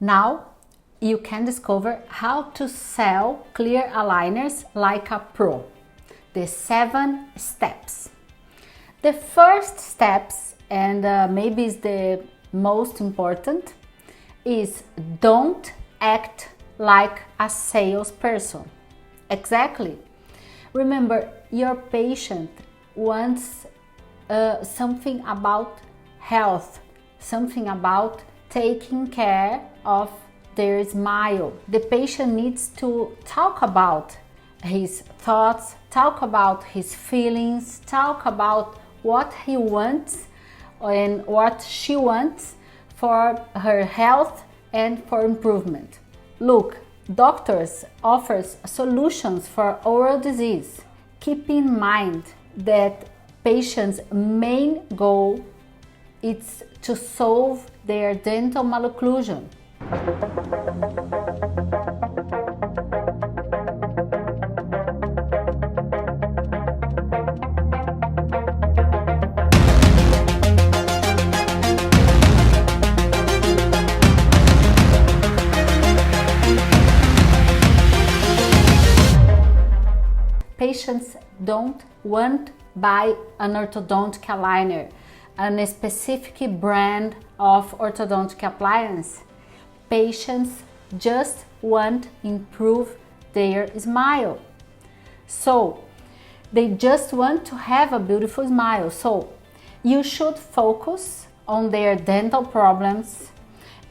Now you can discover how to sell clear aligners like a pro. The 7 steps. The first steps, and maybe is the most important, is don't act like a salesperson. Exactly. Remember, your patient wants something about health, something about taking care of their smile. The patient needs to talk about his thoughts, talk about his feelings, talk about what he wants and what she wants for her health and for improvement. Look, doctors offers solutions for oral disease. Keep in mind that patients' main goal is to solve their dental malocclusion. Patients don't want to buy an orthodontic aligner, a specific brand of orthodontic appliance. Patients just want to improve their smile. So they just want to have a beautiful smile. So you should focus on their dental problems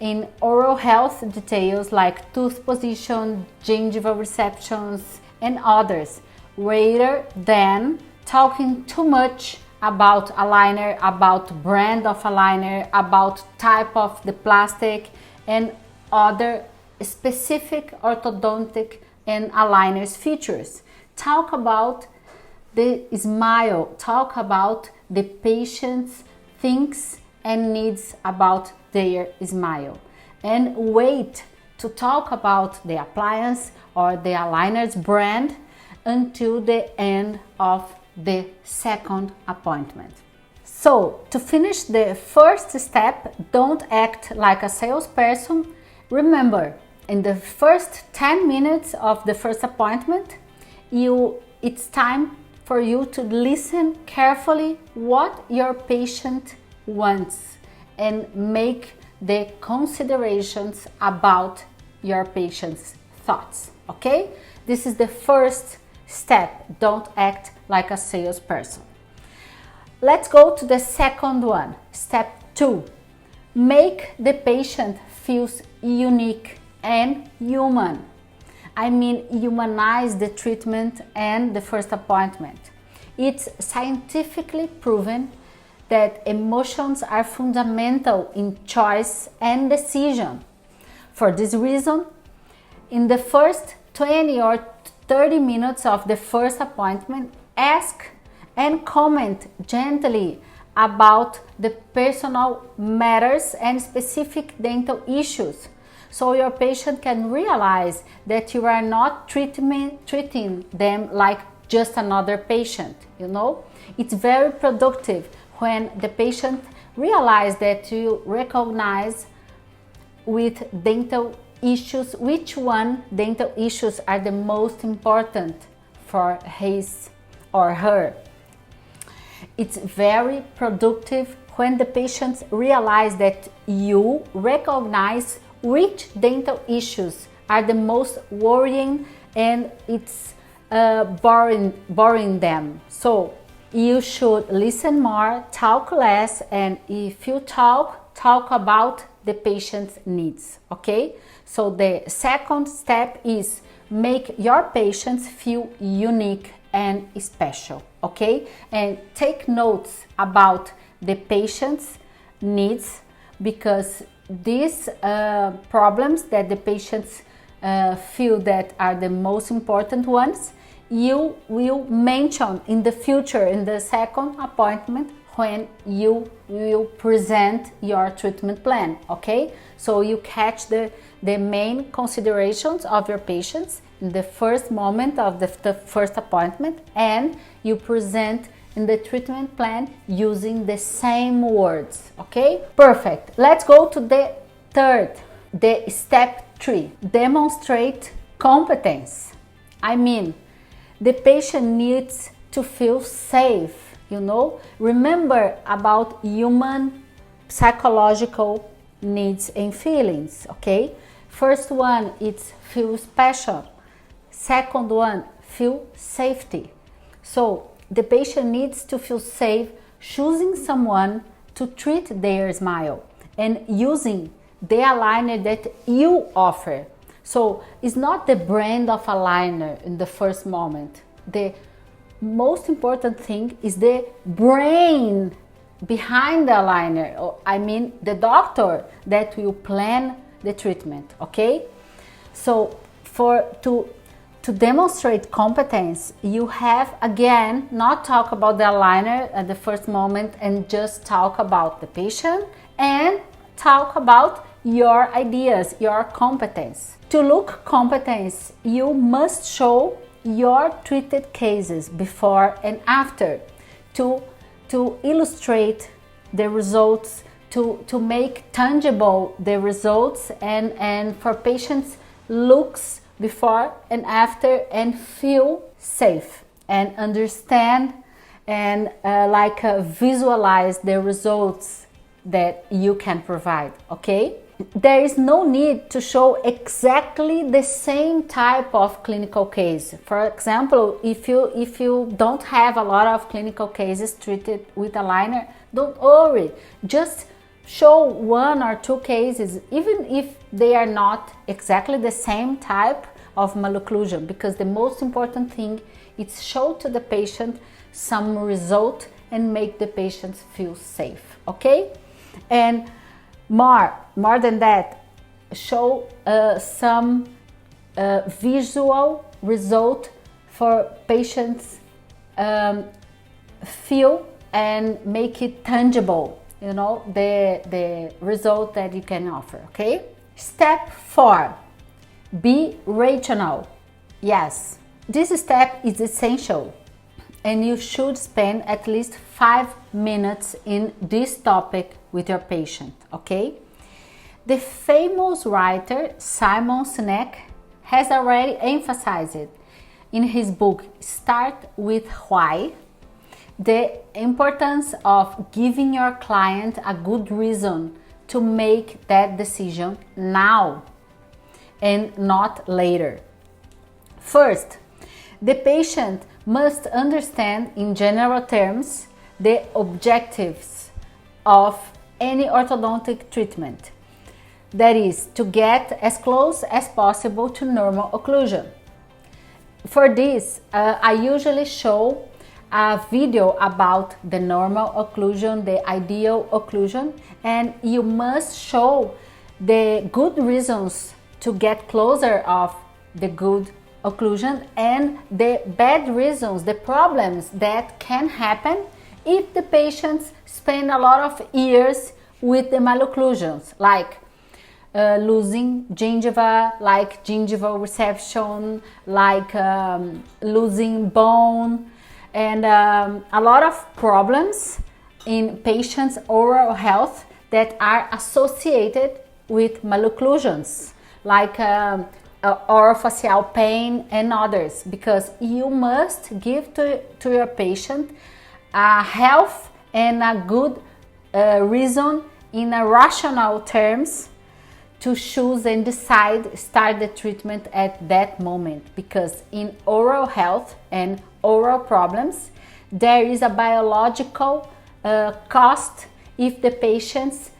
in oral health details like tooth position, gingival receptions, and others, rather than talking too much about aligner, about brand of aligner, about type of the plastic and other specific orthodontic and aligners features. Talk about the smile, talk about the patient's things and needs about their smile, and wait to talk about the appliance or the aligners brand until the end of the second appointment. So, to finish the first step, don't act like a salesperson. Remember, in the first 10 minutes of the first appointment, it's time for you to listen carefully what your patient wants and make the considerations about your patient's thoughts, okay? This is the first step. Don't act like a salesperson. Let's go to the second one. Step 2. Make the patient feel unique and human. I mean, humanize the treatment and the first appointment. It's scientifically proven that emotions are fundamental in choice and decision. For this reason, in the first 20 or 30 minutes of the first appointment, ask and comment gently about the personal matters and specific dental issues, so your patient can realize that you are not treating them like just another patient. It's very productive when the patient realizes that you recognize with dental issues, which one dental issues are the most important for his or her. It's very productive when the patients realize that you recognize which dental issues are the most worrying and it's boring them. So you should listen more, talk less, and if you talk about the patient's needs, okay? So the second step is make your patients feel unique and special, okay? And take notes about the patient's needs, because these problems that the patients feel that are the most important ones, you will mention in the future in the second appointment when you will present your treatment plan, okay? So you catch the main considerations of your patients in the first moment of the first appointment, and you present in the treatment plan using the same words, okay? Perfect. Let's go to the third The step 3, demonstrate competence. I mean, the patient needs to feel safe, you know. Remember about human psychological needs and feelings, okay? First one, it's feel special. Second one, feel safety. So the patient needs to feel safe choosing someone to treat their smile and using the aligner that you offer. So it's not the brand of aligner in the first moment. The most important thing is the brain behind the aligner. I mean the doctor that will plan the treatment, okay? So to demonstrate competence, you have again not talk about the aligner at the first moment and just talk about the patient and talk about your ideas, your competence. To look competence, you must show your treated cases before and after to illustrate the results, to make tangible the results and for patients looks before and after and feel safe and understand and visualize the results that you can provide, okay? There is no need to show exactly the same type of clinical case. For example, if you don't have a lot of clinical cases treated with aligner, don't worry. Just show 1 or 2 cases, even if they are not exactly the same type of malocclusion, because the most important thing is show to the patient some result and make the patient feel safe, okay? And more than that, show some visual result for patients feel and make it tangible, you know, the result that you can offer, okay? Step 4, be rational. Yes, this step is essential and you should spend at least 5 minutes in this topic with your patient, okay? The famous writer Simon Sinek has already emphasized it in his book Start with Why, the importance of giving your client a good reason to make that decision now and not later. First, the patient must understand in general terms the objectives of any orthodontic treatment. That is, to get as close as possible to normal occlusion. For this, I usually show a video about the normal occlusion, the ideal occlusion, and you must show the good reasons to get closer of the good occlusion and the bad reasons, the problems that can happen if the patients spend a lot of years with the malocclusions, like losing gingiva, like gingival resection, like losing bone, and a lot of problems in patients' oral health that are associated with malocclusions, like orofacial pain and others, because you must give to your patient a health and a good reason in a rational terms to choose and decide start the treatment at that moment, because in oral health and oral problems there is a biological cost if the patients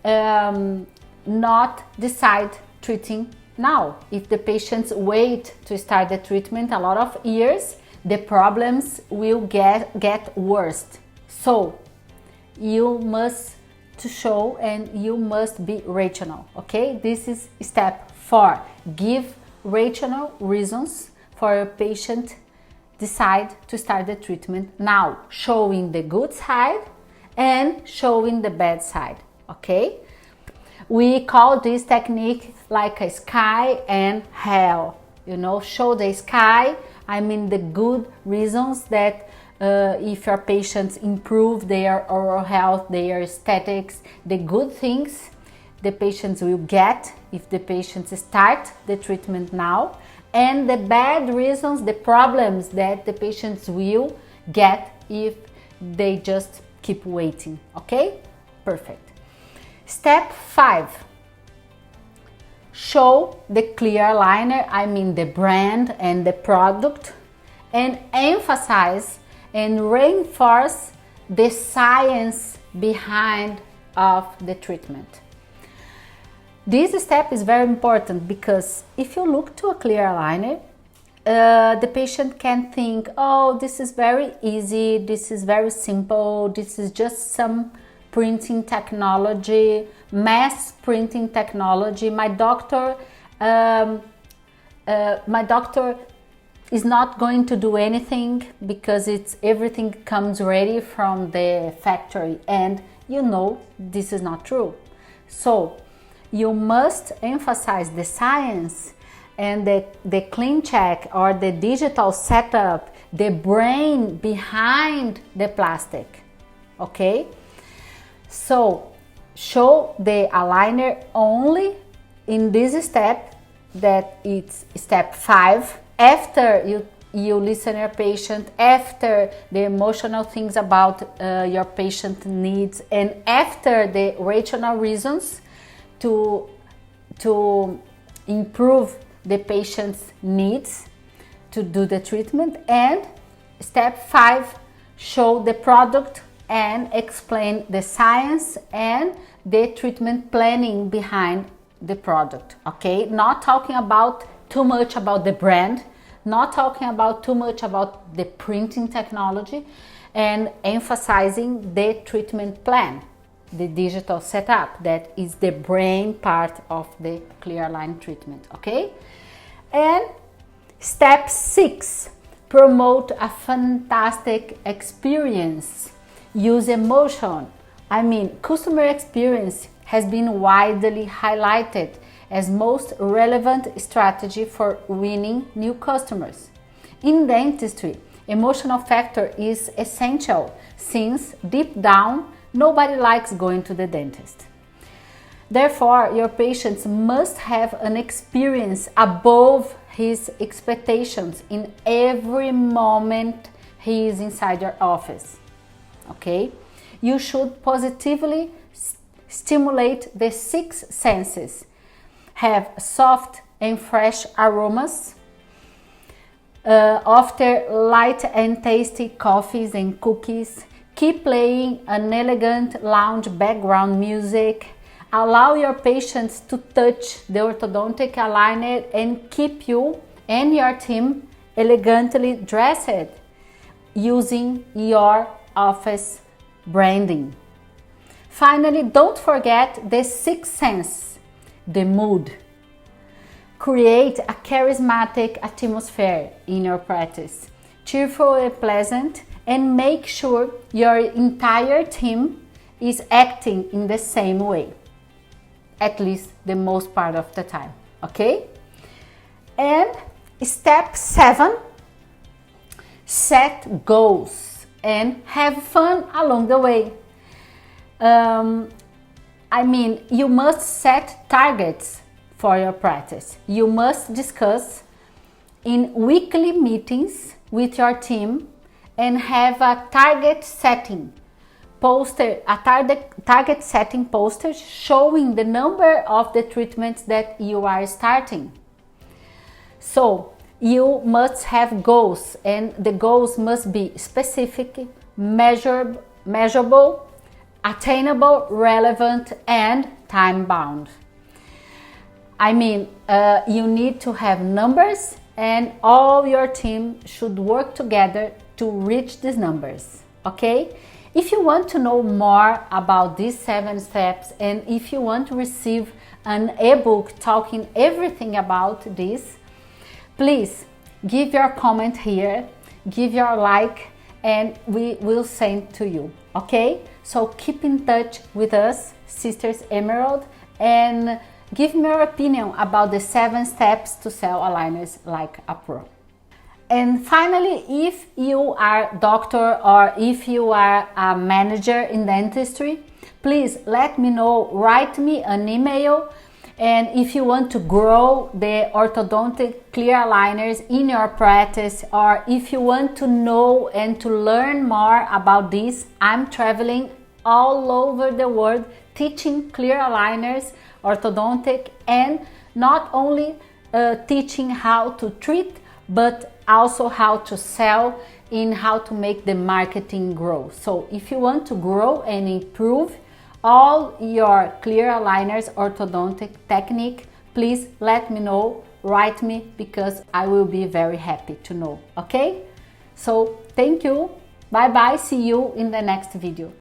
not decide treating now. If the patients wait to start the treatment a lot of years, the problems will get worse. So you must to show and you must be rational, okay? This is step 4. Give rational reasons for your patient decide to start the treatment now, showing the good side and showing the bad side, okay? We call this technique like a sky and hell, you know, show the sky, I mean the good reasons that if your patients improve their oral health, their aesthetics, the good things, the patients will get if the patients start the treatment now, and the bad reasons, the problems that the patients will get if they just keep waiting. Okay? Perfect. Step 5. Show the clear aligner, I mean the brand and the product, and emphasize and reinforce the science behind of the treatment. This step is very important because if you look to a clear aligner, the patient can think, oh, this is very easy, this is very simple, this is just some printing technology, mass printing technology. My doctor is not going to do anything because everything comes ready from the factory, and you know this is not true. So you must emphasize the science and the clean check or the digital setup, the brain behind the plastic. Okay? So show the aligner only in this step, that it's step 5. After you listen to your patient, after the emotional things about your patient needs, and after the rational reasons to improve the patient's needs to do the treatment. And step 5, show the product and explain the science and the treatment planning behind the product. Okay, not talking about too much about the brand, not talking about too much about the printing technology, and emphasizing the treatment plan, the digital setup, that is the brain part of the clear line treatment. Okay, and step 6, promote a fantastic experience. Use emotion. I mean, customer experience has been widely highlighted as most relevant strategy for winning new customers. In dentistry, emotional factor is essential since deep down, nobody likes going to the dentist. Therefore, your patients must have an experience above his expectations in every moment he is inside your office. Okay? You should positively stimulate the 6 senses. Have soft and fresh aromas, offer light and tasty coffees and cookies, keep playing an elegant lounge background music, allow your patients to touch the orthodontic aligner, and keep you and your team elegantly dressed using your office branding. Finally, don't forget the 6th sense, the mood. Create a charismatic atmosphere in your practice, cheerful and pleasant, and make sure your entire team is acting in the same way, at least the most part of the time. Okay? And step 7, set goals and have fun along the way. I mean, you must set targets for your practice. You must discuss in weekly meetings with your team and have a target setting poster, target setting poster showing the number of the treatments that you are starting. So you must have goals, and the goals must be specific, measurable, attainable, relevant, and time-bound. I mean, you need to have numbers, and all your team should work together to reach these numbers. Okay? If you want to know more about these 7 steps, and if you want to receive an ebook talking everything about this, please give your comment here, give your like, and we will send to you. Okay? So keep in touch with us, Sisters Emerald, and give me your opinion about the 7 steps to sell aligners like a pro. And finally, if you are a doctor or if you are a manager in dentistry, please let me know, write me an email. And if you want to grow the orthodontic clear aligners in your practice, or if you want to know and to learn more about this, I'm traveling all over the world teaching clear aligners, orthodontic, and not only teaching how to treat, but also how to sell, in how to make the marketing grow. So if you want to grow and improve all your clear aligners orthodontic technique, please let me know, write me, because I will be very happy to know. Okay? So thank you. Bye bye. See you in the next video.